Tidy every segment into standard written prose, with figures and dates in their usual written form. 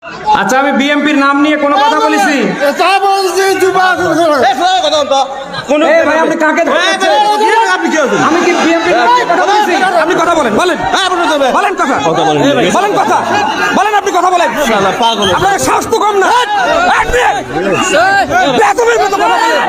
আচ্ছা, আমি বিএমপির নাম নিয়ে কোনো কথা বলেছি? ভাই, আপনি কাকে ধরছেন? আমি কি বিএমপির নাম নিয়ে কথা বলেছি? আপনি কথা বলেন, বলেন বলেন কথা বলেন কথা বলেন, আপনি কথা বলেন। আপনার সাহস তো কম না। বেতনের মতো কথা বলেন।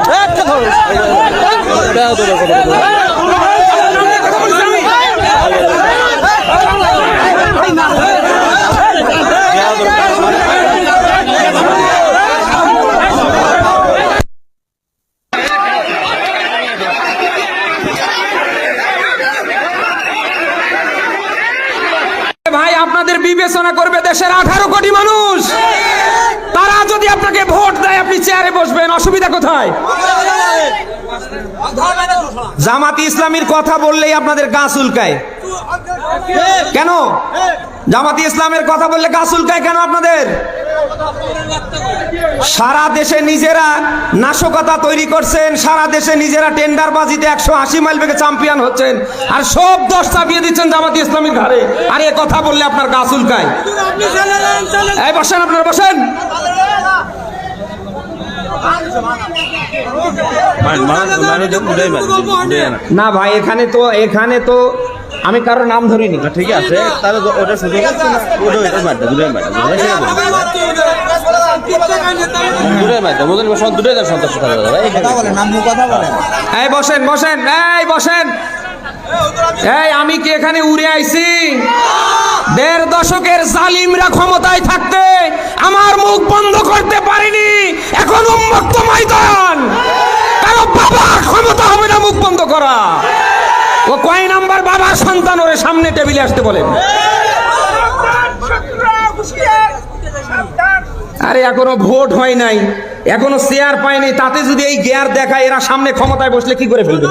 ভাই, আপনাদের বিবেচনা করবে দেশের 18 কোটি মানুষ। তারা যদি আপনাকে ভোট দেয়, আপনি চেয়ারে বসবেন, অসুবিধা কোথায়? জামাতি ইসলামীর কথা বললেই আপনাদের গা চুলকায় কেন? জামাতি ইসলামের কথা বললে গা চুলকায় কেন আপনাদের? সারা দেশে নিজেরা নাশকতা তৈরি করছেন, সারা দেশে নিজেরা টেন্ডারবাজিতে 180 মাইল বেগে চ্যাম্পিয়ন হচ্ছেন, আর সব দোষ চাপিয়ে দিচ্ছেন জামাতি ইসলামীর ঘাড়ে। আর এ কথা বললে আপনার গা চুলকায়। এই বসেন, আপনারা বসেন। না ভাই, এখানে তো আমি কারোর নাম ধরিনি। ঠিক আছে, তাহলে ওটা শুধু এই বসেন বসেন, এই বসেন। এই আমি কি এখানে উড়ে আইছি? 1.5 দশকের জালিমরা ক্ষমতায় থাকতে আমার মুখ বন্ধ করতে পারিনি। এখন উন্মুক্ত ময়দান, কারো বাবা ক্ষমতা হবে না মুখ বন্ধ করা। ও কয় নাম্বার বাবা সন্তান, ওরে সামনে টেবিলে আসতে বলেন। আরে এখনো ভোট হয় নাই, এখনো চেয়ার পায়নি, তাতে যদি এই গিয়ার দেখায়, এরা সামনে ক্ষমতায় বসলে কি করে ফেলবে?